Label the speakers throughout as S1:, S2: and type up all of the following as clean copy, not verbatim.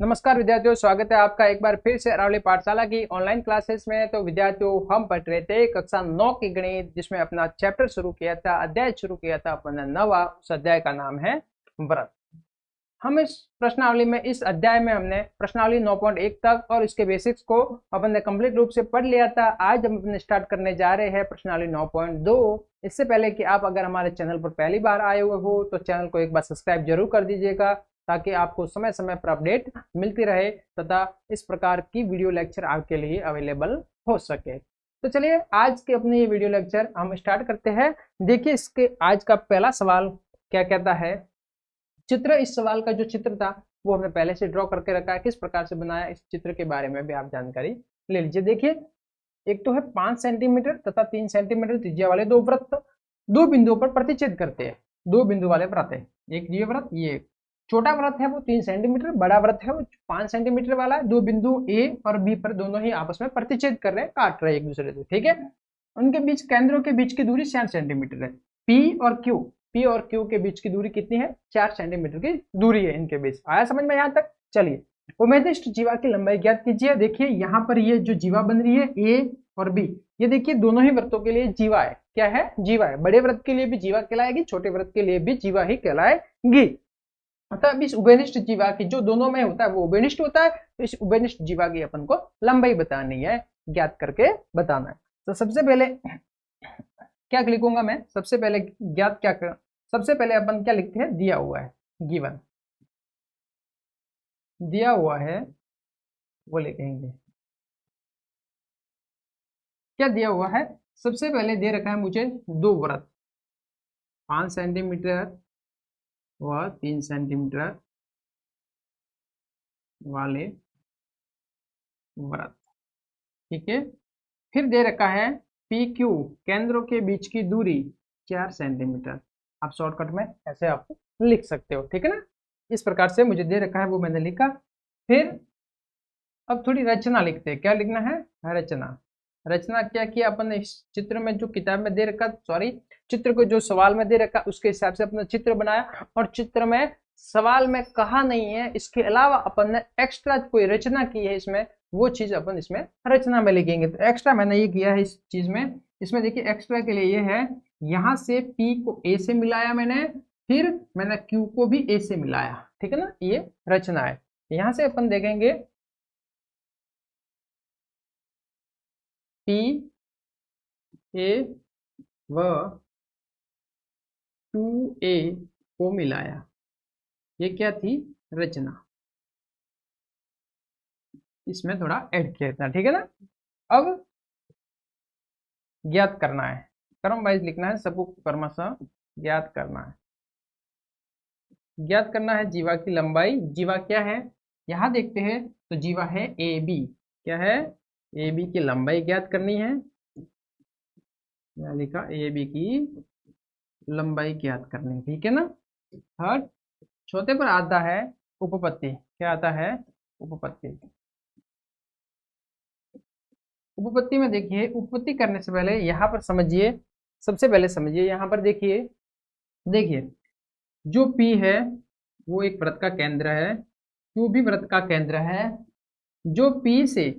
S1: नमस्कार विद्यार्थियों, स्वागत है आपका एक बार फिर से अरावली पाठशाला की ऑनलाइन क्लासेस में। तो विद्यार्थियों, हम पढ़ रहे थे कक्षा 9 की गणित, जिसमें अपना चैप्टर शुरू किया था, अध्याय शुरू किया था अपना नवा। उस अध्याय का नाम है व्रत। हम इस प्रश्नावली में, इस अध्याय में हमने प्रश्नावली 9.1 तक और इसके बेसिक्स को अपन ने कंप्लीट रूप से पढ़ लिया था। आज हम अपने स्टार्ट करने जा रहे हैं प्रश्नावली 9.2। इससे पहले कि आप अगर हमारे चैनल पर पहली बार आए हुए हो तो चैनल को एक बार सब्सक्राइब जरूर कर दीजिएगा, ताकि आपको समय समय पर अपडेट मिलती रहे तथा इस प्रकार की वीडियो लेक्चर आपके लिए अवेलेबल हो सके। तो चलिए आज के अपने ये वीडियो लेक्चर हम स्टार्ट करते हैं। देखिए, इसके आज का पहला सवाल क्या कहता है। चित्र, इस सवाल का जो चित्र था वो हमने पहले से ड्रॉ करके रखा है। किस प्रकार से बनाया, इस चित्र के बारे में भी आप जानकारी ले लीजिए। देखिए, एक तो है 5 सेंटीमीटर तथा 3 सेंटीमीटर त्रिज्या वाले दो वृत्त दो बिंदुओं पर प्रतिच्छेद करते हैं। दो बिंदु वाले वृत्त है, एक ये वृत्त, ये छोटा वृत्त है वो 3 सेंटीमीटर, बड़ा वृत्त है वो 5 सेंटीमीटर वाला है। दो बिंदु ए और बी पर दोनों ही आपस में प्रतिच्छेद कर रहे हैं, काट रहे हैं एक दूसरे से, ठीक है। उनके बीच, केंद्रों के बीच की दूरी 4 सेंटीमीटर है। पी और क्यू के बीच की दूरी कितनी है? 4 सेंटीमीटर की दूरी है इनके बीच। आया समझ में यहाँ तक? चलिए, उमेदिष्ट जीवा की लंबाई ज्ञात कीजिए। देखिए यहाँ पर ये जो जीवा बन रही है ए और बी, ये देखिए दोनों ही वृत्तों के लिए जीवा है। क्या है? जीवा है। बड़े वृत्त के लिए भी जीवा कहलाएगी, छोटे वृत्त के लिए भी जीवा ही कहलाएगी। मतलब इस उभयनिष्ठ जीवा की, जो दोनों में होता है वो उभयनिष्ठ होता है, तो इस उभयनिष्ठ जीवा की अपन को लंबाई बतानी है, ज्ञात करके बताना है। तो सबसे पहले क्या लिखूंगा मैं? सबसे पहले ज्ञात क्या कर, सबसे पहले अपन क्या लिखते हैं? दिया हुआ है, गिवन दिया हुआ है वो लिखेंगे। क्या दिया हुआ है? सबसे पहले दे रखा है मुझे दो वृत्त, 5 सेंटीमीटर व 3 सेंटीमीटर वाले वृत्त, ठीक है। फिर दे रखा है पी क्यू, केंद्रों के बीच की दूरी 4 सेंटीमीटर। आप शॉर्टकट में ऐसे आप लिख सकते हो, ठीक है ना। इस प्रकार से मुझे दे रखा है, वो मैंने लिखा। फिर अब थोड़ी रचना लिखते हैं। क्या लिखना है? रचना। रचना क्या किया अपन ने? इस चित्र में जो किताब में दे रखा, सॉरी, चित्र को जो सवाल में दे रखा उसके हिसाब से अपना चित्र बनाया, और चित्र में सवाल में कहा नहीं है, इसके अलावा अपन ने एक्स्ट्रा कोई रचना की है इसमें, वो चीज अपन इसमें रचना में लिखेंगे। तो एक्स्ट्रा मैंने ये किया है इस चीज में। इसमें देखिए एक्स्ट्रा के लिए ये है, यहाँ से पी को ए से मिलाया मैंने, फिर मैंने क्यू को भी ए से मिलाया, ठीक है ना। ये रचना है। यहाँ से अपन देखेंगे पी ए व 2a को मिलाया, ये क्या थी? रचना। इसमें थोड़ा ऐड किया था, ठीक है ना। अब ज्ञात करना है, क्रम वाइज लिखना है, सबको क्रमशः ज्ञात करना है। ज्ञात करना है जीवा की लंबाई। जीवा क्या है यहाँ देखते हैं, तो जीवा है ए बी। क्या है? ए बी की लंबाई ज्ञात करनी है। यहाँ लिखा ए बी की लंबाई ज्ञात करनी है, ठीक है ना। थर्ड, चौथे पर आता है उपपत्ति। क्या आता है? उपपत्ति। उपपत्ति में देखिए, उपपत्ति करने से पहले यहाँ पर समझिए, सबसे पहले समझिए यहाँ पर देखिए। देखिए, जो P है वो एक वृत्त का केंद्र है, Q भी वृत्त का केंद्र है। जो P से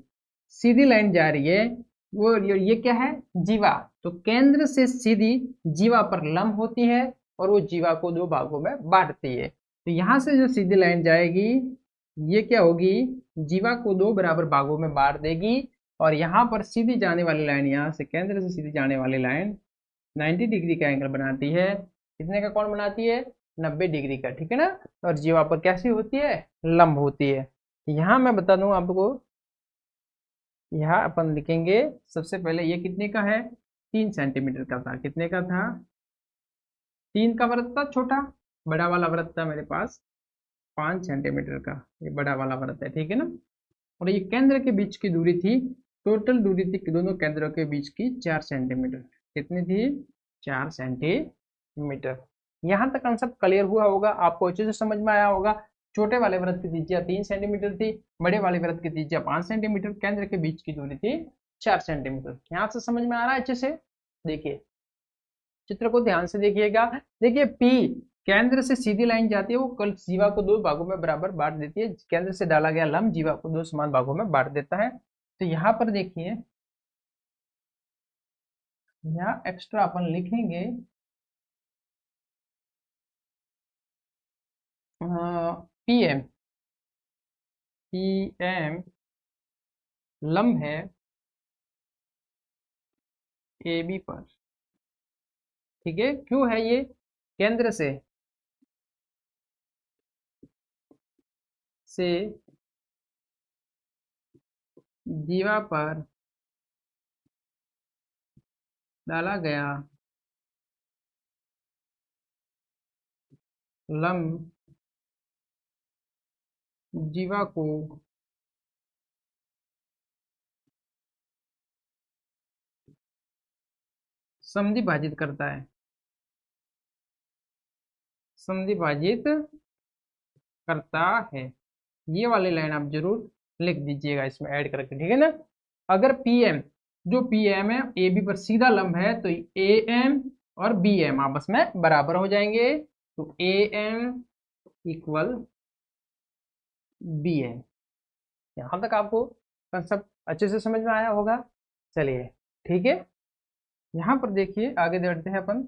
S1: सीधी लाइन जा रही है वो, ये क्या है? जीवा। तो केंद्र से सीधी जीवा पर लंब होती है और वो जीवा को दो भागों में बांटती है। तो यहाँ से जो सीधी लाइन जाएगी ये क्या होगी? जीवा को दो बराबर भागों में बांट देगी। और यहाँ पर सीधी जाने वाली लाइन, यहाँ से केंद्र से सीधी जाने वाली लाइन 90 डिग्री का एंगल बनाती है। कितने का कोण बनाती है? 90 डिग्री का, ठीक है ना। और जीवा पर कैसी होती है? लंब होती है। यहाँ मैं बता दूं आपको, यहाँ अपन लिखेंगे सबसे पहले, ये कितने का है? 3 सेंटीमीटर का था। कितने का था? 3 का वृत्त था छोटा, बड़ा वाला वृत्त था मेरे पास 5 सेंटीमीटर का, ये बड़ा वाला वृत्त है, ठीक है ना। और ये केंद्र के बीच की दूरी थी, टोटल दूरी थी दोनों केंद्रों के बीच की 4 सेंटीमीटर। कितनी थी? 4 सेंटीमीटर। यहाँ तक कंसेप्ट क्लियर हुआ होगा, आपको अच्छे से समझ में आया होगा। छोटे वाले वृत्त की त्रिज्या 3 सेंटीमीटर थी, बड़े वाले वृत्त की त्रिज्या 5 सेंटीमीटर, केंद्र के बीच की दूरी थी 4 सेंटीमीटर। यहाँ से समझ में आ रहा है अच्छे से? देखिए चित्र को ध्यान से देखिएगा। देखिए P केंद्र से सीधी लाइन जाती है वो कल जीवा को दो भागों में बराबर बांट देती है। केंद्र से डाला गया लंब जीवा को दो समान भागों में बांट देता है। तो यहाँ पर देखिए, यहाँ एक्स्ट्रा अपन लिखेंगे पीएम। पीएम लंब है ए बी पर, ठीक है। क्यों है ये? केंद्र से जीवा पर डाला गया लंब जीवा को समद्विभाजित करता है। समद्विभाजित करता है, ये वाली लाइन आप जरूर लिख दीजिएगा इसमें ऐड करके, ठीक है ना। अगर पीएम, जो पीएम है ए बी पर सीधा लंब है, तो ए एम और बी एम आपस में बराबर हो जाएंगे। तो A M equal B M. यहां तक आपको कंसेप्ट अच्छे से समझ में आया होगा। चलिए ठीक है, यहां पर देखिए आगे बढ़ते हैं अपन।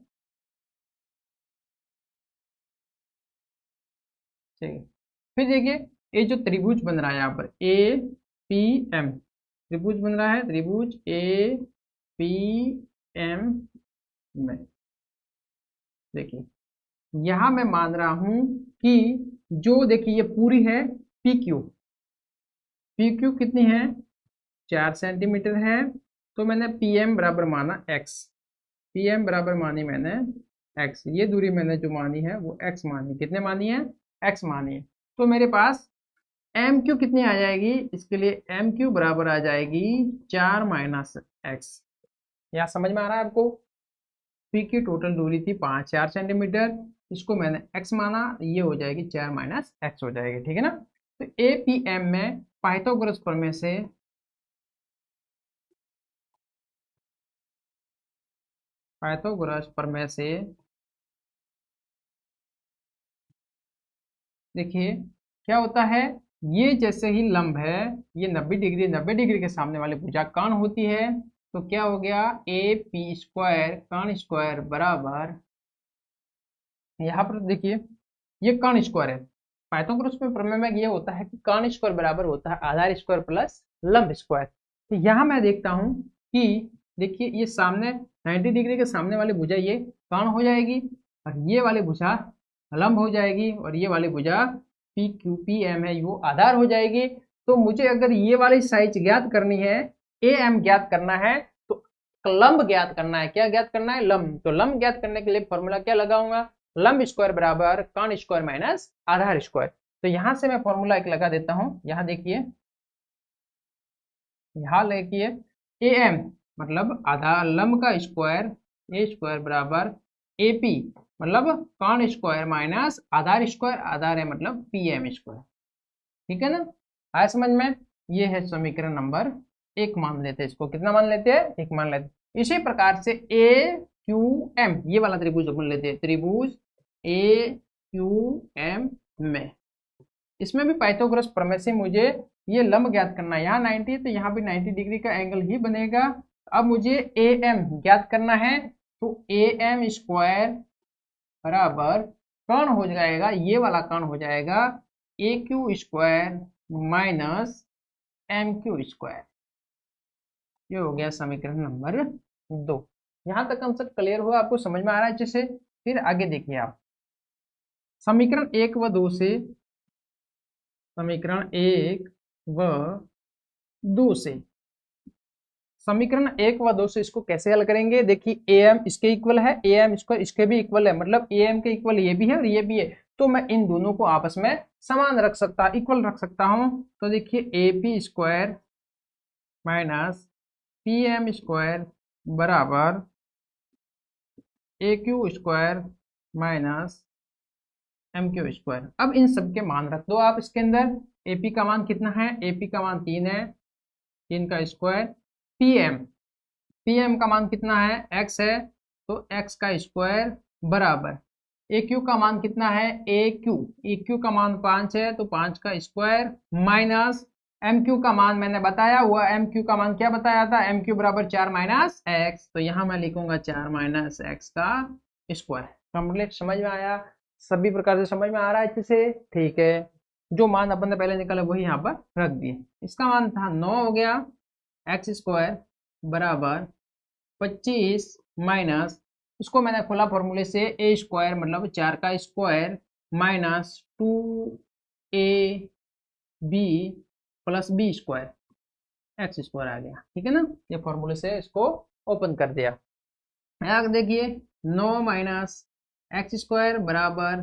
S1: ठीक है, फिर देखिए ये जो त्रिभुज बन रहा है यहाँ पर ए पी एम, त्रिभुज बन रहा है, त्रिभुज ए पी एम में देखिए, यहां मैं मान रहा हूं कि जो देखिए ये पूरी है पी क्यू। पी क्यू कितनी है? 4 सेंटीमीटर है। तो मैंने पी एम बराबर माना एक्स, पी एम बराबर मानी मैंने एक्स। ये दूरी मैंने जो मानी है वो एक्स मानी। कितने मानी है? एक्स मानी है। तो मेरे पास एम क्यू कितनी आ जाएगी? इसके लिए एम क्यू बराबर आ जाएगी 4 माइनस एक्स। यहाँ समझ में आ रहा है आपको? पी की टोटल दूरी थी 4 सेंटीमीटर, इसको मैंने एक्स माना, ये हो जाएगी 4 माइनस एक्स हो जाएगी, ठीक है ना। तो ए पी एम में पाइथागोरस प्रमेय से देखिए क्या होता है, ये जैसे ही लंब है, ये 90 डिग्री, 90 डिग्री के सामने वाली भुजा कर्ण होती है। तो क्या हो गया? ए पी स्क्वायर कर्ण स्क्वायर बराबर, यहाँ पर देखिए ये कर्ण स्क्वायर है। पाइथागोरस में प्रमेय में ये होता है कि कर्ण स्क्वायर बराबर होता है आधार स्क्वायर प्लस लंब स्क्वायर। तो यहाँ मैं देखता हूँ कि देखिए ये सामने 90 डिग्री के सामने वाली भुजा ये कर्ण हो जाएगी, और ये वाली भुजा लंब हो जाएगी, और ये वाली भुजा पी क्यू पी एम है वो आधार हो जाएगी। तो मुझे अगर ये वाली साइज ज्ञात करनी है, ए एम ज्ञात करना है, तो लंब ज्ञात करना है। क्या ज्ञात करना है? लंब। तो लंब ज्ञात करने के लिए फॉर्मूला क्या लगाऊंगा? लंब स्क्वायर बराबर कर्ण स्क्वायर माइनस आधार स्क्वायर। तो यहां से मैं फॉर्मूला एक लगा देता हूं। यहां देखिए, यहां देखिए ए एम मतलब आधार लंब का स्क्वायर, ए स्क्वायर बराबर ए पी मतलब कर्ण स्क्वायर माइनस आधार स्क्वायर, आधार है मतलब पी एम स्क्वायर, ठीक है ना। आया समझ में? ये है समीकरण नंबर 1 मान लेते हैं इसको। कितना मान लेते हैं? 1 मान लेते हैं। इसी प्रकार से ए क्यू एम, ये वाला त्रिभुज अपन लेते हैं, त्रिभुज ए क्यू एम में, इसमें भी पाइथागोरस प्रमेय से मुझे ये लंब ज्ञात करना है। यहाँ 90 तो यहाँ भी 90 डिग्री का एंगल ही बनेगा। अब मुझे ए एम ज्ञात करना है, तो ए एम स्क्वायर बराबर कर्ण हो जाएगा, ये वाला कर्ण हो जाएगा A Q square minus M Q square. ये हो गया समीकरण नंबर 2। यहाँ तक कंसेप्ट क्लियर हुआ? आपको समझ में आ रहा है अच्छे से? फिर आगे देखिए आप समीकरण 1 व 2 से, समीकरण 1 व 2 से, समीकरण 1 व 2 से इसको कैसे हल करेंगे? देखिए ए एम इसके इक्वल है, ए एम स्क्वायर इसके भी इक्वल है, मतलब ए एम के इक्वल ये भी है और ये भी है। तो मैं इन दोनों को आपस में समान रख सकता, इक्वल रख सकता हूं। तो देखिए A P square minus P M square बराबर A Q square minus M Q square. अब इन सब के मान रख दो आप इसके अंदर। एपी का मान कितना है? एपी का मान 3 है, 3 का स्क्वायर। पीएम, पीएम का मान कितना है? एक्स है, तो एक्स का स्क्वायर बराबर ए क्यू का मान कितना है, ए क्यू का मान 5 है, तो 5 का स्क्वायर माइनस एम क्यू का मान मैंने बताया हुआ, एम क्यू का मान क्या बताया था, एम क्यू बराबर 4 माइनस एक्स, तो यहाँ मैं लिखूंगा 4 माइनस एक्स का स्क्वायर। कंप्लीट, समझ में आया, सभी प्रकार से समझ में आ रहा है अच्छे से, ठीक है। जो मान अपन ने पहले निकाला वही यहाँ पर रख दिए। इसका मान था 9 हो गया, एक्स स्क्वायर बराबर 25 माइनस, इसको मैंने खोला फॉर्मूले से, ए स्क्वायर मतलब 4 का square minus 2 B plus B square X square आ गया, ठीक है ना। ये फॉर्मूले से इसको ओपन कर दिया। यहाँ देखिए 9 माइनस एक्स स्क्वायर बराबर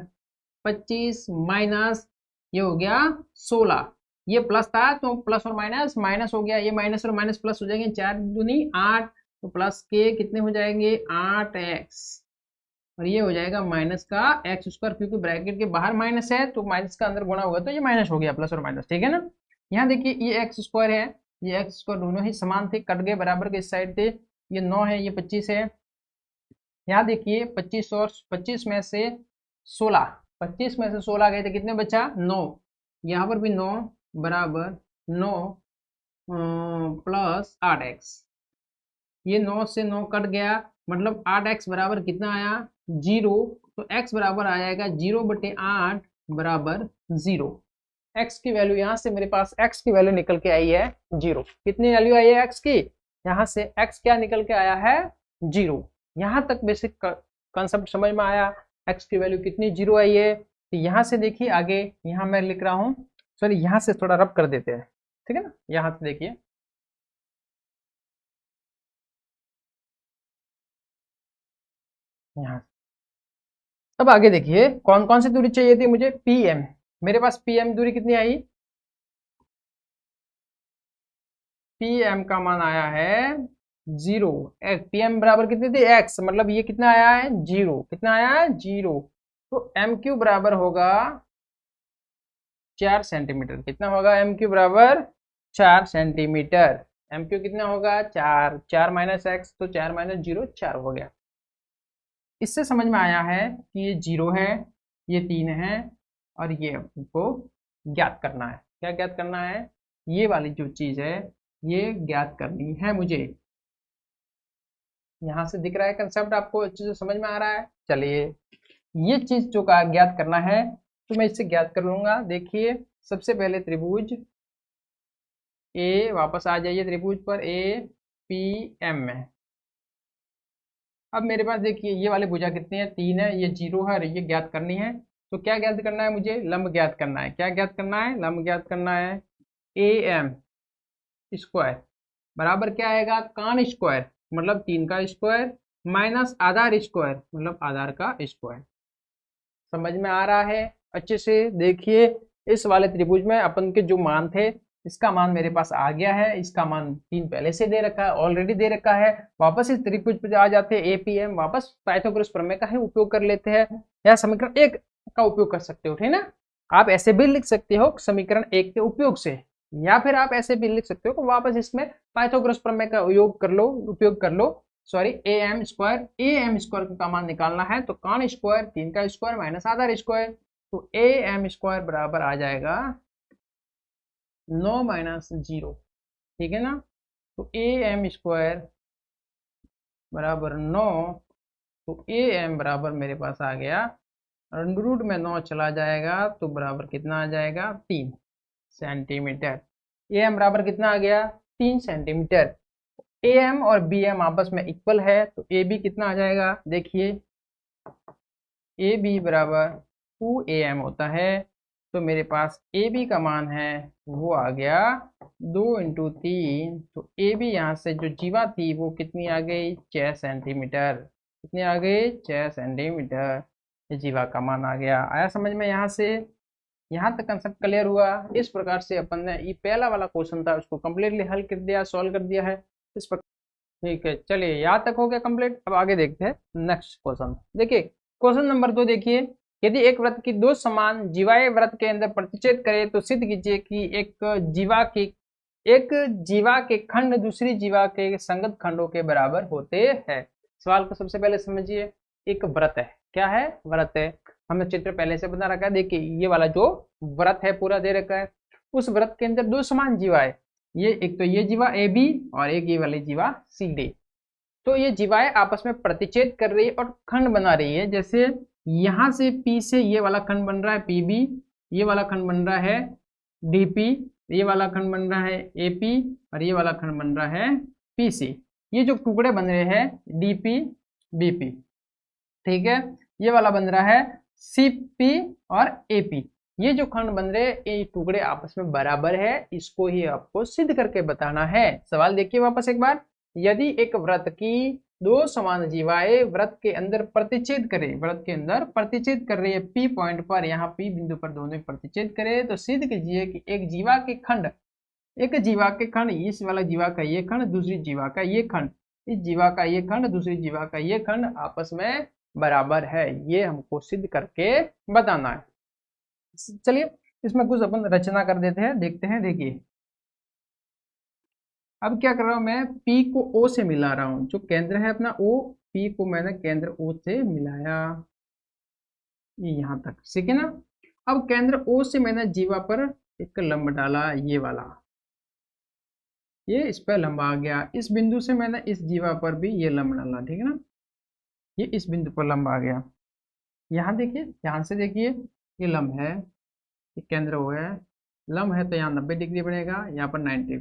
S1: 25 माइनस ये हो गया 16, ये प्लस था तो प्लस और माइनस माइनस हो गया, ये माइनस और माइनस प्लस हो जाएंगे, 4 दूनी 8, तो प्लस के कितने हो जाएंगे 8x, और ये हो जाएगा माइनस का एक्स स्क्वायर, क्योंकि ब्रैकेट के बाहर माइनस है तो माइनस का अंदर गुणा होगा तो ये माइनस हो गया, प्लस और माइनस, ठीक है ना। यहाँ देखिए ये एक्स स्क्वायर है, ये एक्स स्क्वायर दोनों ही समान थे, कट गए, बराबर के इस साइड थे, ये 9 है, ये 25 है। यहाँ देखिए 25 और 25 में से 16, 25 में से 16 गए थे, कितने बचा 9, यहाँ पर भी 9 बराबर 9 प्लस 8x, ये 9 से 9 कट गया, मतलब 8x बराबर कितना आया 0, तो x बराबर आ जाएगा 0/8 बराबर 0। x की वैल्यू यहाँ से मेरे पास x की वैल्यू निकल के आई है 0। कितनी वैल्यू आई है x की, यहाँ से x क्या निकल के आया है 0। यहाँ तक बेसिक कंसेप्ट समझ में आया, x की वैल्यू कितनी 0 आई है। तो यहाँ से देखिए आगे, यहाँ मैं लिख रहा हूँ, सॉरी यहाँ से थोड़ा रब कर देते हैं, ठीक है ना। यहाँ से देखिए यहाँ, अब आगे देखिए कौन कौन सी दूरी चाहिए थी मुझे, पीएम, मेरे पास पीएम दूरी कितनी आई, पीएम का मान आया है 0, पीएम बराबर कितनी थी एक्स, मतलब ये कितना आया है 0, कितना आया है 0, तो एम क्यू बराबर होगा 4 सेंटीमीटर, कितना होगा एम क्यू बराबर 4 सेंटीमीटर, एम क्यू कितना होगा 4, 4 माइनस एक्स, तो 4 माइनस 0 4 हो गया। इससे समझ में आया है कि ये 0 है, ये 3 है, और ये आपको ज्ञात करना है, क्या ज्ञात करना है, ये वाली जो चीज है ये ज्ञात करनी है मुझे। यहाँ से दिख रहा है कंसेप्ट आपको अच्छे से समझ में आ रहा है। चलिए ये चीज जो का ज्ञात करना है तो मैं इससे ज्ञात कर लूंगा। देखिए सबसे पहले त्रिभुज ए, वापस आ जाइए त्रिभुज पर, ए पी एम में। अब मेरे पास देखिए ये वाली भुजा कितनी है 3 है, ये 0 है, और ये ज्ञात करनी है। तो क्या ज्ञात करना है मुझे, लंब ज्ञात करना है। क्या ज्ञात करना है, लंब ज्ञात करना है। ए एम स्क्वायर बराबर क्या आएगा, कान स्क्वायर मतलब 3 का स्क्वायर माइनस आधार स्क्वायर मतलब आधार का स्क्वायर। समझ में आ रहा है अच्छे से। देखिए इस वाले त्रिभुज में अपन के जो मान थे, इसका मान मेरे पास आ गया है, इसका मान 3 पहले से दे रखा है, ऑलरेडी दे रखा है। वापस इस त्रिभुज पे आ जाते हैं, एपीएम, वापस पाइथागोरस प्रमेय का ही उपयोग कर लेते हैं, या समीकरण 1 का उपयोग कर सकते हो, ठीक ना। आप ऐसे भी लिख सकते हो समीकरण 1 के उपयोग से, या फिर आप ऐसे भी लिख सकते हो कि वापस इसमें पाइथागोरस प्रमेय का उपयोग कर लो, सॉरी ए एम स्क्वायर का मान निकालना है, तो कान स्क्वायर 3 का स्क्वायर माइनस आधार स्क्वायर, तो ए एम स्क्वायर बराबर आ जाएगा 9 माइनस 0, ठीक है ना। तो ए एम स्क्वायर बराबर 9, तो ए एम बराबर मेरे पास आ गया, अंडर रूट में 9 चला जाएगा तो बराबर कितना आ जाएगा 3 सेंटीमीटर। ए एम बराबर कितना आ गया 3 सेंटीमीटर। ए एम और बी एम आपस में इक्वल है, तो ए बी कितना आ जाएगा, देखिए ए बी बराबर 2 ए एम होता है, तो मेरे पास ए बी का मान है वो आ गया 2 × 3, तो ए बी यहाँ से जो जीवा थी वो कितनी आ गई 6 सेंटीमीटर, कितनी आ गई 6 सेंटीमीटर, ये जीवा का मान आ गया। आया समझ में यहाँ से, यहाँ तक कंसेप्ट क्लियर हुआ। इस प्रकार से अपन ने ये पहला वाला क्वेश्चन था उसको कम्प्लीटली हल कर दिया, सॉल्व कर दिया है इस प्रकार, ठीक है। चलिए यहाँ तक हो गया कंप्लीट। अब आगे देखते हैं नेक्स्ट क्वेश्चन। देखिए क्वेश्चन नंबर 2 देखिए, यदि एक वृत्त की 2 समान जीवाएं वृत्त के अंदर प्रतिच्छेद करे तो सिद्ध कीजिए कि एक जीवा के खंड दूसरी जीवा के संगत खंडों के बराबर होते हैं। सवाल को सबसे पहले समझिए, एक वृत्त है, क्या है? वृत्त है। हमने चित्र पहले से बना रखा है, देखिए ये वाला जो वृत्त है पूरा दे रखा है, उस वृत्त के अंदर दो समान जीवाएं, ये एक तो ये जीवा ए बी और एक ये वाली जीवा सी डी। तो ये जीवाएं आपस में प्रतिच्छेद कर रही है और खंड बना रही है। जैसे यहां से पी से ये वाला खंड बन रहा है पी बी, ये वाला खंड बन रहा है डी पी, ये वाला खंड बन रहा है ए पी और ये वाला खंड बन रहा है पी सी। ये जो टुकड़े बन रहे हैं डी पी बी पी, ठीक है, ये वाला बन रहा है सी पी और ए पी। ये जो खंड बन रहे हैं ये टुकड़े आपस में बराबर है, इसको ही आपको सिद्ध करके बताना है। सवाल देखिए वापस एक बार, यदि एक वृत्त की दो समान जीवाएं वृत्त के अंदर प्रतिच्छेद करे, वृत्त के अंदर प्रतिच्छेद कर रही है पी पॉइंट पर, यहाँ पी बिंदु पर दोनों प्रतिच्छेद करे, तो सिद्ध कीजिए कि एक जीवा के खंड, एक जीवा के खंड, इस वाला जीवा का ये खंड, दूसरी जीवा का ये खंड, इस जीवा का ये खंड, दूसरी जीवा का ये खंड आपस में बराबर है। ये हमको सिद्ध करके बताना है। चलिए इसमें कुछ अपन रचना कर देते हैं, देखते हैं। देखिए अब क्या कर रहा हूं मैं, P को O से मिला रहा हूं, जो केंद्र है अपना O, P को मैंने केंद्र O से मिलाया, ये यहां तक, ठीक है ना। अब केंद्र O से मैंने जीवा पर एक लंब डाला, ये वाला, ये इस पर लंब आ गया। इस बिंदु से मैंने इस जीवा पर भी ये लंब डाला, ठीक है ना, ये इस बिंदु पर लंब आ गया। यहाँ देखिए, ध्यान से देखिए, ये लंब है, ये केंद्र O है, लंब है तो यहाँ 90 डिग्री बनेगा, यहाँ पर 90,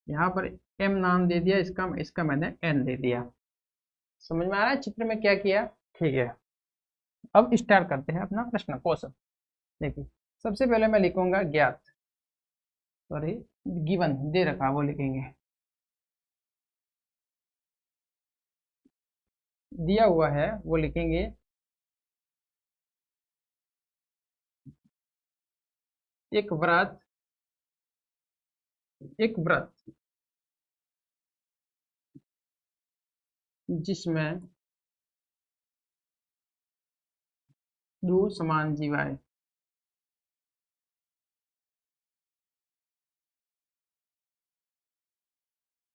S1: यहाँ पर m नाम दे दिया इसका, इसका मैंने n दे दिया। समझ में आ रहा है चित्र में क्या किया? ठीक है, अब स्टार्ट करते हैं अपना प्रश्न क्वेश्चन। देखिए सबसे पहले मैं लिखूंगा ज्ञात, सॉरी गिवन दे रखा वो लिखेंगे, दिया हुआ है वो लिखेंगे। एक वृत्त, एक वृत्त जिसमें दो समान जीवाएं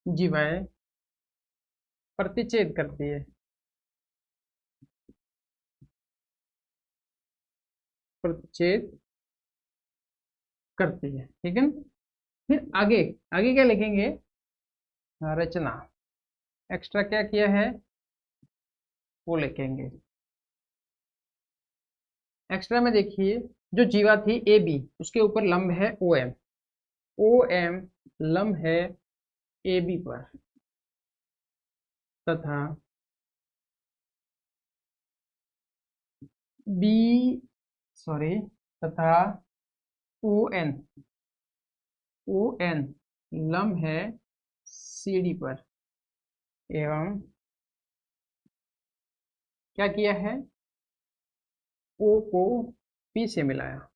S1: जीवाएं प्रतिच्छेद करती है, प्रतिच्छेद करती है, ठीक है। फिर आगे, आगे क्या लिखेंगे? रचना, एक्स्ट्रा क्या किया है वो लिखेंगे। एक्स्ट्रा में देखिए जो जीवा थी ए बी, उसके ऊपर लंब है ओ एम, ओ एम लंब है ए बी पर, तथा बी, सॉरी, तथा ओ एन, ओ एन लंब है सी डी पर, एवं क्या किया है, ओ को पी से मिलाया।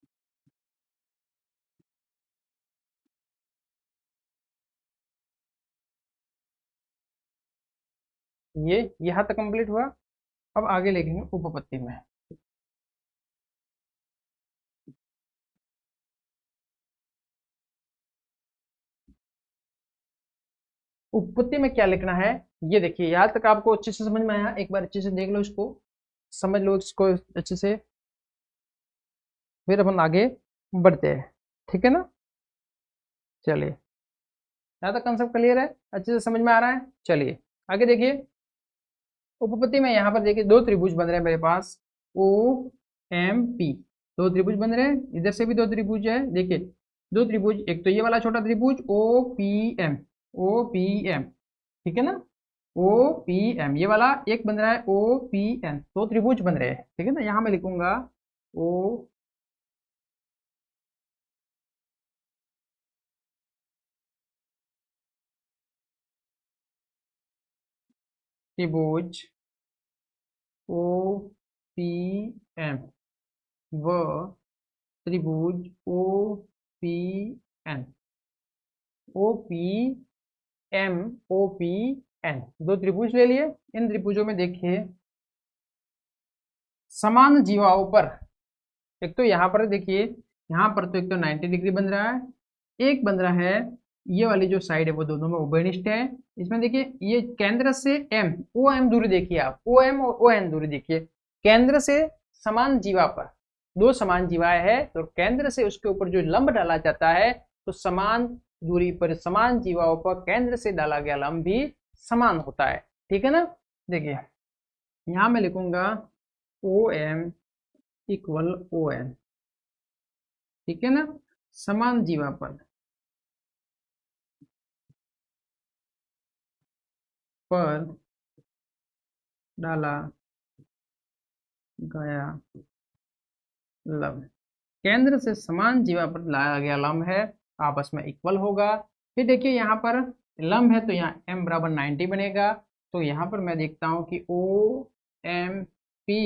S1: ये यहाँ तक कंप्लीट हुआ। अब आगे लिखेंगे उपपत्ति में। उपपत्ति में क्या लिखना है ये देखिए, यहाँ तक आपको अच्छे से समझ में आया? एक बार अच्छे से देख लो इसको, समझ लो इसको अच्छे से, फिर अपन आगे बढ़ते हैं, ठीक है ना। चलिए यहाँ तक कंसेप्ट क्लियर है, अच्छे से समझ में आ रहा है। चलिए आगे देखिए, उपपत्ति में यहाँ पर देखिए दो त्रिभुज बन रहे हैं मेरे पास, ओ एम पी, दो त्रिभुज बन रहे हैं, इधर से भी दो त्रिभुज है। देखिए दो त्रिभुज, एक तो ये वाला छोटा त्रिभुज O P M, O P M, ठीक है ना, ओ पी एम, ये वाला एक बन रहा है ओ पी एन, दो त्रिभुज बन रहे हैं, ठीक है ना। यहाँ मैं लिखूंगा ओ त्रिभुज ओ पी एम व त्रिभुज O P N, O P M, O P N, दो त्रिभुज ले लिए। इन त्रिभुजों में देखिए समान जीवाओं पर, एक तो यहाँ पर देखिए, यहाँ पर तो एक तो 90 डिग्री बन रहा है, एक बन रहा है ये वाली जो साइड है वो दोनों में उभयनिष्ठ है। इसमें देखिए ये केंद्र से एम, ओ एम दूरी देखिए आप, ओ एम और ओ एन दूरी देखिए, केंद्र से समान जीवा पर, दो समान जीवाएं है तो केंद्र से उसके ऊपर जो लंब डाला जाता है तो समान दूरी पर समान जीवाओं पर केंद्र से डाला गया लंब भी समान होता है। ठीक है ना। देखिए यहां मैं लिखूंगा O M equal O N. ठीक है ना। समान जीवा पर डाला गया लंब, केंद्र से समान जीवा पर लाया गया लंब है, आपस में इक्वल होगा। फिर देखिए यहाँ पर लंब है तो यहाँ m बराबर 90 बनेगा। तो यहाँ पर मैं देखता हूँ कि O M P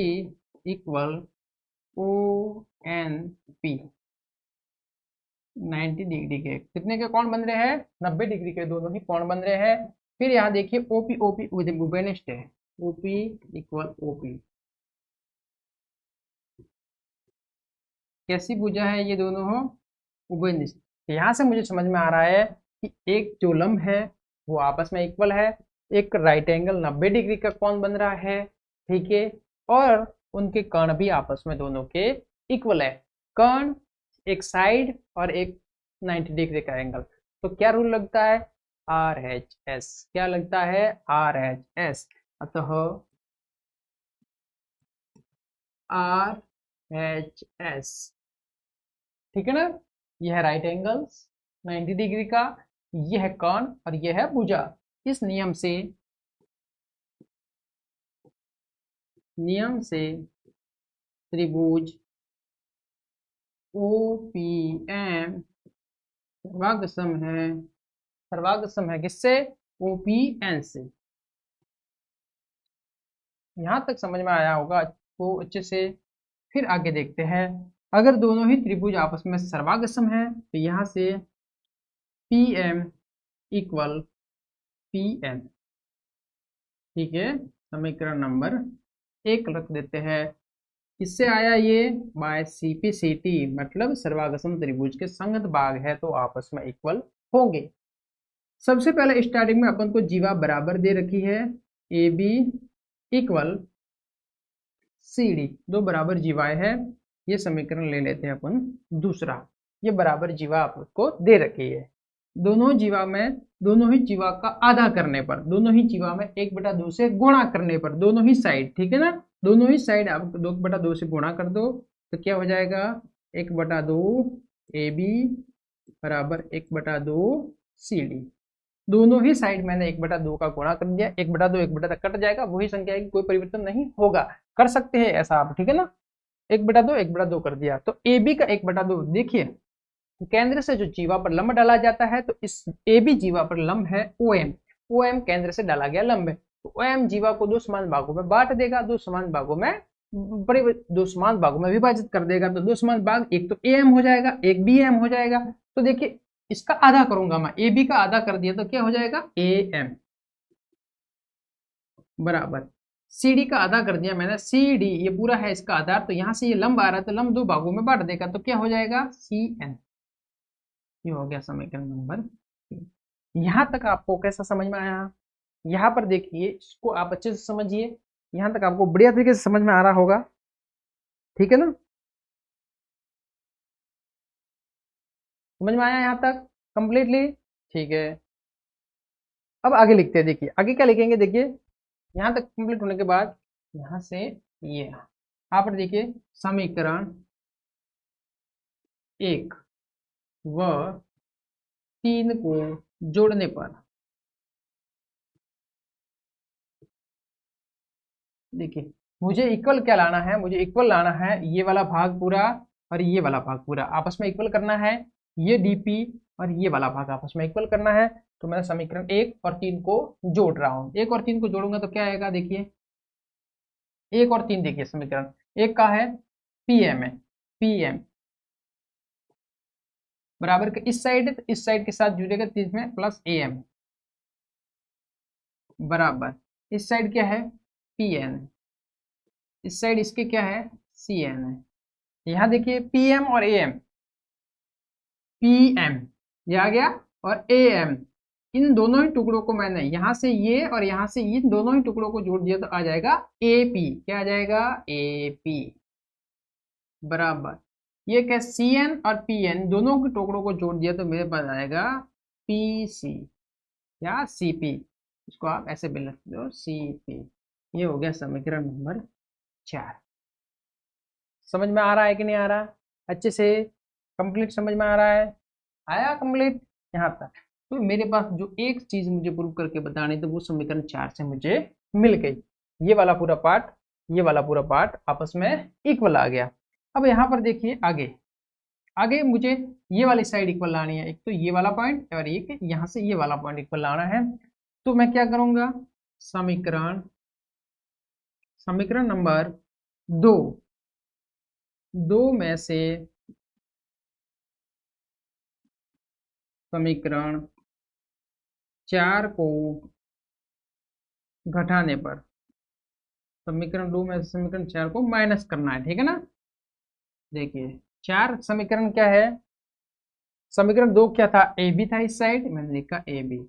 S1: equal O N P 90 degree के कितने के कोण बन रहे हैं, 90 डिग्री के दोनों ही कोण बन रहे हैं। फिर यहाँ देखिए ओपी ओपी उभयनिष्ठ है, ओपी इक्वल ओपी, कैसी भुजा है ये दोनों हो, उभयनिष्ठ। यहाँ से मुझे समझ में आ रहा है कि एक जो लंब है वो आपस में इक्वल है, एक राइट एंगल 90 डिग्री का कोण बन रहा है। ठीक है। और उनके कर्ण भी आपस में दोनों के इक्वल है, कर्ण एक साइड और एक 90 डिग्री का एंगल। तो क्या रूल लगता है, आर एच एस, क्या लगता है, आर एच एस। अतः आर एच एस, ठीक है ना। यह है राइट एंगल्स 90 डिग्री का, यह है कर्ण और यह है भुजा। इस नियम से त्रिभुज OPM सर्वाग्रसम है किससे, OPN से। यहां तक समझ में आया होगा तो अच्छे से। फिर आगे देखते हैं, अगर दोनों ही त्रिभुज आपस में सर्वाग्रसम है तो यहां से PM इक्वल PN। ठीक है। समीकरण नंबर 1 रख देते हैं। किससे आया ये, बाय CPCT, मतलब सर्वाग्रसम त्रिभुज के संगत भाग है तो आपस में इक्वल होंगे। सबसे पहले स्टार्टिंग में अपन को जीवा बराबर दे रखी है, AB इक्वल CD, दो बराबर जीवाएं है। ये समीकरण ले लेते हैं अपन दूसरा, ये बराबर जीवा आपको दे रखी है। दोनों ही जीवा का आधा करने पर, दोनों ही जीवा में 1/2 से गुणा करने पर, दोनों ही साइड, ठीक है ना, दोनों ही साइड आप 2/2 से गुणा कर दो तो क्या हो जाएगा, 1/2 AB बराबर 1/2 CD। दोनों ही साइड मैंने 1/2 का गुणा कर दिया, 1/2 1/2 कट जाएगा, वही संख्या है, कोई परिवर्तन नहीं होगा। कर सकते हैं ऐसा आप, ठीक है ना। 1/2 1/2 कर दिया तो AB का 1/2, देखिए केंद्र से जो जीवा पर लंब डाला जाता है तो इस AB जीवा पर लंब है OM, OM केंद्र से डाला गया लंब है तो OM जीवा को दो समान भागों में बांट देगा, दो समान भागों में विभाजित कर देगा। तो दो समान भाग, एक तो AM हो जाएगा, एक BM हो जाएगा। तो देखिए इसका आधा करूंगा मैं, AB का आधा कर दिया तो क्या हो जाएगा, AM बराबर CD का आधा कर दिया मैंने, CD ये पूरा है इसका आधार, तो यहां से ये लंब आ रहा है तो लंब दो भागों में बांट देगा तो क्या हो जाएगा, CN। ये हो गया समीकरण नंबर 3। यहां तक आपको कैसा समझ में आया, यहाँ पर देखिए इसको आप अच्छे से समझिए, यहां तक आपको बढ़िया तरीके से समझ में आ रहा होगा, ठीक है ना। समझ में आया यहाँ तक कंप्लीटली, ठीक है। अब आगे लिखते हैं, देखिए आगे क्या लिखेंगे, देखिए यहाँ तक कंप्लीट होने के बाद यहाँ से ये यहाँ पर देखिए समीकरण 1 व 3 को जोड़ने पर, देखिए मुझे इक्वल क्या लाना है, मुझे इक्वल लाना है ये वाला भाग पूरा और ये वाला भाग पूरा आपस में इक्वल करना है, ये DP और ये वाला भाग आपस में इक्वल करना है। तो मैं समीकरण 1 और 3 को जोड़ रहा हूँ, 1 और 3 को जोड़ूंगा तो क्या आएगा, देखिए 1 और 3, देखिए समीकरण 1 का है PM है, PM बराबर के इस साइड है तो इस साइड के साथ जुड़ेगा तो इसमें प्लस AM बराबर इस साइड क्या है PN, इस साइड इसके क्या है CN है। यहाँ देखिए PM और AM, PM ये आ गया और AM इन दोनों ही टुकड़ों को मैंने यहाँ से ये और यहाँ से इन दोनों ही टुकड़ों को जोड़ दिया तो आ जाएगा AP। क्या आ जाएगा? AP बराबर ये क्या CN और PN दोनों के टुकड़ों को जोड़ दिया तो मेरे पास आएगा PC या CP। इसको आप ऐसे भी लिख दो CP। ये हो गया समीकरण नंबर 4। समझ में आ रहा है कि नहीं आ रहा? अच्छे से कंप्लीट समझ में आ रहा है? आया कंप्लीट यहाँ तक? तो मेरे पास जो एक चीज मुझे प्रूव करके बतानी तो वो समीकरण 4 से मुझे मिल गई। ये वाला पूरा पार्ट, ये वाला पूरा पार्ट आपस में इक्वल आ गया। अब यहाँ पर देखिए आगे आगे मुझे ये वाली साइड इक्वल लानी है। एक तो ये वाला पॉइंट और एक यहाँ से ये वाला पॉइंट इक्वल लाना है। तो मैं क्या करूंगा, समीकरण समीकरण नंबर 2 में से समीकरण 4 को घटाने पर समीकरण 2 में से समीकरण 4 को माइनस करना है, ठीक है ना। देखिए 4 समीकरण क्या है, समीकरण 2 क्या था, ए बी था, इस साइड मैंने लिखा ए बी,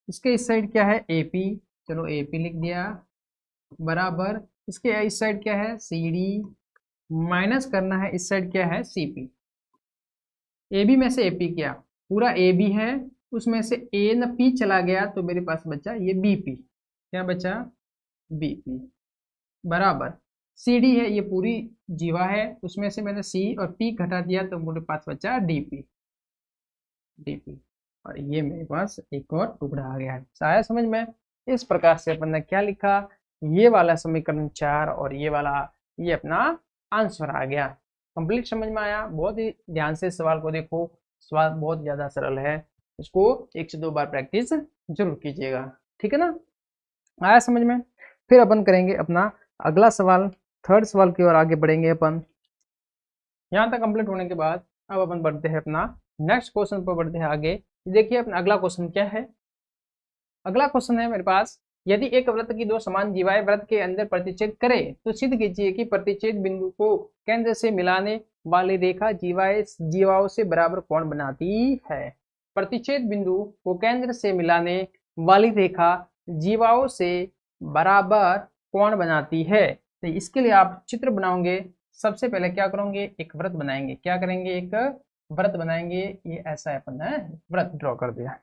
S1: इसके इस साइड क्या है ए पी, चलो ए पी लिख दिया, बराबर इसके इस साइड क्या है सी डी, माइनस करना है इस साइड क्या है सी पी। ए बी में से ए पी क्या, पूरा ए बी है, उसमें से ए न पी चला गया तो मेरे पास बचा ये बी पी। क्या बचा? बी पी बराबर सी डी है, ये पूरी जीवा है, उसमें से मैंने सी और पी घटा दिया तो मेरे पास बचा डी पी। डी पी और ये मेरे पास एक और टुकड़ा आ गया है। आया समझ में? इस प्रकार से अपन ने क्या लिखा, ये वाला समीकरण 4 और ये वाला ये अपना आंसर आ गया। कंप्लीट समझ में आया? बहुत ही ध्यान से सवाल को देखो, सवाल बहुत ज्यादा सरल है, इसको 1 से 2 बार प्रैक्टिस जरूर कीजिएगा, ठीक है ना। आया समझ में? फिर अपन करेंगे अपना अगला सवाल, थर्ड सवाल की ओर आगे बढ़ेंगे अपन। यहाँ तक कंप्लीट होने के बाद अब अपन बढ़ते हैं अपना नेक्स्ट क्वेश्चन पर बढ़ते हैं आगे। देखिए अपना अगला क्वेश्चन क्या है। अगला क्वेश्चन है मेरे पास, यदि एक वृत्त की दो समान जीवाएं वृत्त के अंदर प्रतिच्छेद करे तो सिद्ध कीजिए कि प्रतिच्छेद बिंदु को केंद्र से मिलाने वाली रेखा जीवाओं से बराबर कोण बनाती है। प्रतिच्छेद बिंदु को केंद्र से मिलाने वाली रेखा जीवाओं से बराबर कोण बनाती है। तो इसके लिए आप चित्र बनाओगे। सबसे पहले क्या करोगे, एक वृत्त बनाएंगे। क्या करेंगे, एक वृत्त बनाएंगे। ये ऐसा है, अपन ने वृत्त ड्रॉ कर दिया।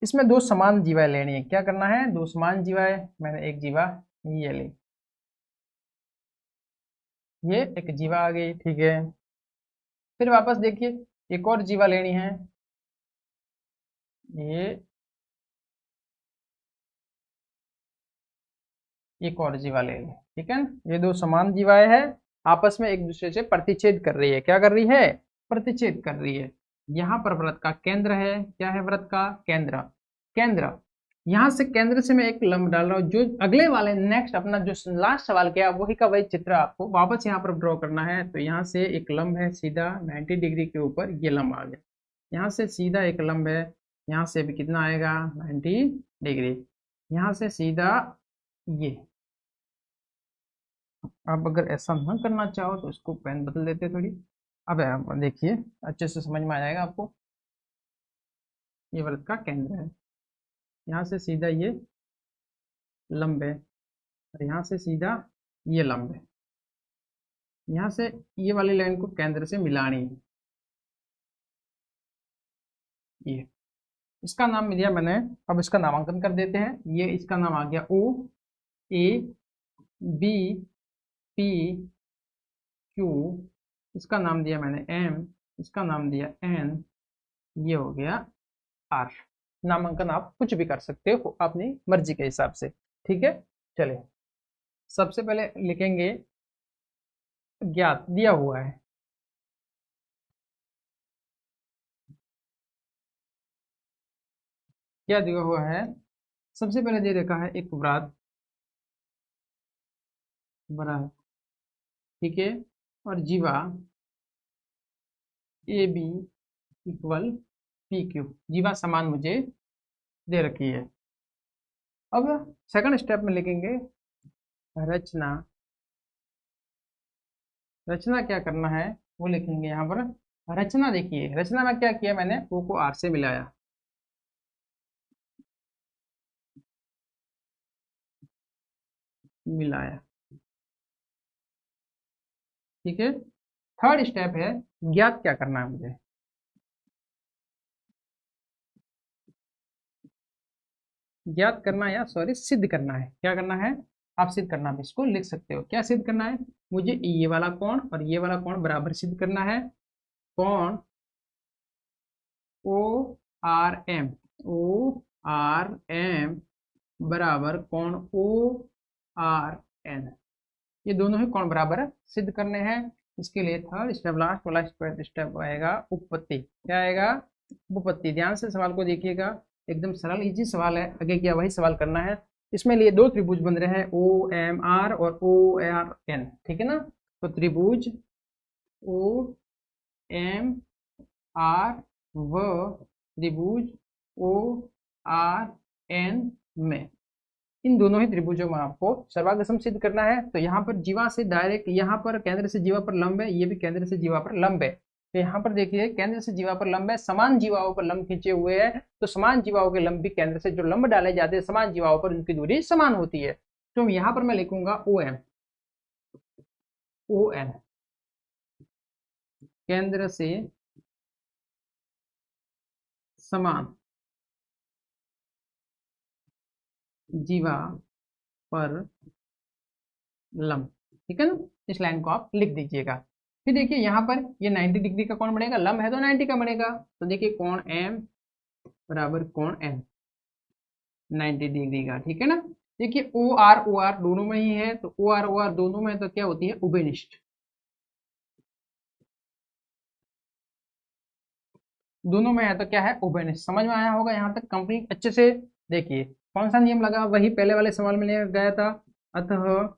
S1: इसमें दो समान जीवाएं लेनी है। क्या करना है, दो समान जीवाएं, मैंने एक जीवा ये ली, ये एक जीवा आ गई, ठीक है। फिर वापस देखिए एक और जीवा लेनी है, ये एक और जीवा ले ली, ठीक है। ये दो समान जीवाएं हैं, आपस में एक दूसरे से प्रतिच्छेद कर रही है। क्या कर रही है, प्रतिच्छेद कर रही है। यहाँ पर वृत्त का केंद्र है, क्या है वृत्त का केंद्र, केंद्र। यहाँ से केंद्र से मैं एक लंब डाल रहा हूँ। जो अगले वाले नेक्स्ट अपना जो लास्ट सवाल किया वही का वही चित्र आपको वापस यहाँ पर ड्रॉ करना है। तो यहाँ से एक लंब है सीधा 90 डिग्री के ऊपर, ये लंब आ गया। यहाँ से सीधा एक लंब है, यहाँ से भी कितना आएगा 90 डिग्री। यहाँ से सीधा ये। आप अगर ऐसा ना करना चाहो तो इसको पेन बदल देते थोड़ी। अब देखिए अच्छे से समझ में आ जाएगा आपको। ये वृत्त का केंद्र है, यहाँ से सीधा ये लंब है और यहाँ से सीधा ये लंब है। यहाँ से ये वाली लाइन को केंद्र से मिलानी है। ये इसका नाम दिया मैंने, अब इसका नामांकन कर देते हैं। ये इसका नाम आ गया ओ, ए, बी, पी, क्यू, इसका नाम दिया मैंने एम, इसका नाम दिया एन, ये हो गया आर। नामांकन आप कुछ भी कर सकते हो अपनी मर्जी के हिसाब से, ठीक है। चलिए सबसे पहले लिखेंगे ज्ञात दिया हुआ है, क्या दिया हुआ है। सबसे पहले दे रखा है एक वृत्त बना है, ठीक है, और जीवा A B equal P Q, जीवा समान मुझे दे रखी है। अब सेकंड स्टेप में लिखेंगे रचना। रचना क्या करना है वो लिखेंगे यहाँ पर। रचना देखिए, रचना में क्या किया मैंने, ओ को आर से मिलाया, मिलाया। ठीक है, थर्ड स्टेप है ज्ञात क्या करना है मुझे, ज्ञात करना या सॉरी सिद्ध करना है। क्या करना है, आप सिद्ध करना भी इसको लिख सकते हो। क्या सिद्ध करना है, मुझे ये वाला कोण और ये वाला कोण बराबर सिद्ध करना है। कोण O R M, O R M बराबर कोण ओ आर एन, ये दोनों ही कोण बराबर सिद्ध करने हैं। इसके लिए थर्ड स्टेप, लास्ट वाला स्टेप आएगा उपपत्ति। क्या आएगा, उपपत्ति। ध्यान से सवाल को देखिएगा, एकदम सरल इजी सवाल है, आगे क्या वही सवाल करना है। इसमें लिए दो त्रिभुज बन रहे हैं ओ एम आर और ओ आर एन, ठीक है ना। तो त्रिभुज ओ एम आर व त्रिभुज ओ आर एन में, इन दोनों ही त्रिभुजों में आपको सर्वागसम सिद्ध करना है। तो यहाँ पर जीवा से डायरेक्ट, यहाँ पर केंद्र से जीवा पर लंब है, ये भी केंद्र से जीवा पर लंब है। तो यहाँ पर देखिए केंद्र से जीवा पर लंब है, समान जीवाओं पर लंब खींचे हुए हैं, तो समान जीवाओं के लंब भी केंद्र से जो लंब डाले जाते हैं समान जीवाओं पर उनकी दूरी समान होती है। तो यहाँ पर मैं लिखूंगा ओ एम, ओ एन केंद्र से समान जीवा पर लंब, ठीक है ना। इस लाइन को आप लिख दीजिएगा। फिर देखिए यहाँ पर ये 90 डिग्री का कौन बनेगा, लंब है तो 90 का बनेगा। तो देखिए कोण एम बराबर कोण एन 90 डिग्री का, ठीक है ना। देखिए ओ आर दोनों में ही है, तो ओ आर दोनों में है, तो क्या होती है उभयनिष्ठ, दोनों में है तो क्या है उभयनिष्ठ। समझ में आया होगा यहाँ तक कंप्लीट अच्छे से। देखिए कौन सा नियम लगा, वही पहले वाले सवाल में लिया गया था। अतः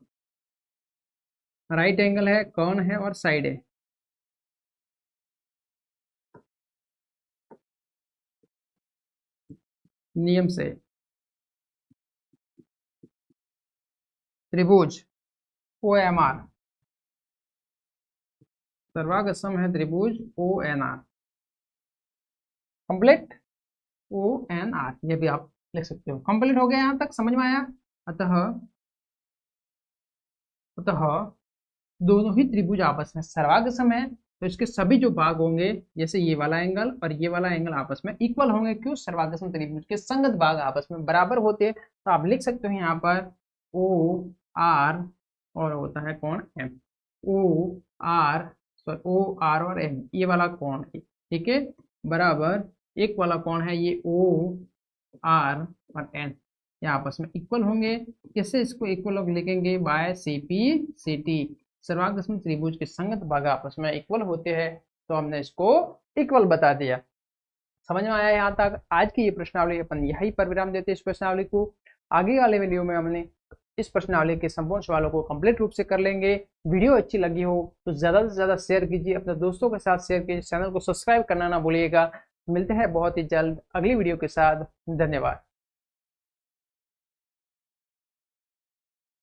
S1: राइट एंगल है, कौन है और साइड है, नियम से त्रिभुज ओ एम आर सर्वागसम है त्रिभुज O N R, complete O N R, ये भी आप लिख सकते हो। कंप्लीट हो गया, यहाँ तक समझ में आया। अतः अतः दोनों ही त्रिभुज आपस में सर्वागसम है, तो इसके सभी जो भाग होंगे जैसे ये वाला एंगल और ये वाला एंगल आपस में इक्वल होंगे। क्यों, सर्वागसम त्रिभुज के संगत भाग आपस में बराबर होते हैं। तो आप लिख सकते हो यहाँ पर ओ आर और होता है कोण M, O R sorry O R और एम, ये वाला कोण, ठीक है, बराबर एक वाला कोण है ये ओ आर और एन, ये आपस में इक्वल होंगे। कैसे इसको इक्वल लिखेंगे, by C P C T, सर्वागसम त्रिभुज के संगत भाग आपस में इक्वल होते हैं, तो हमने इसको इक्वल बता दिया। समझ में आया यहाँ तक। आज की ये प्रश्नावली अपन यही पर विराम देते हैं। इस प्रश्नावली को आगे वाले वीडियो में हमने इस प्रश्नावली के संपूर्ण सवालों को कंप्लीट रूप से कर लेंगे। वीडियो अच्छी लगी हो तो ज़्यादा से ज़्यादा शेयर कीजिए, अपने दोस्तों के साथ शेयर कीजिए, चैनल को सब्सक्राइब करना ना भूलिएगा। मिलते हैं बहुत ही जल्द अगली वीडियो के साथ। धन्यवाद।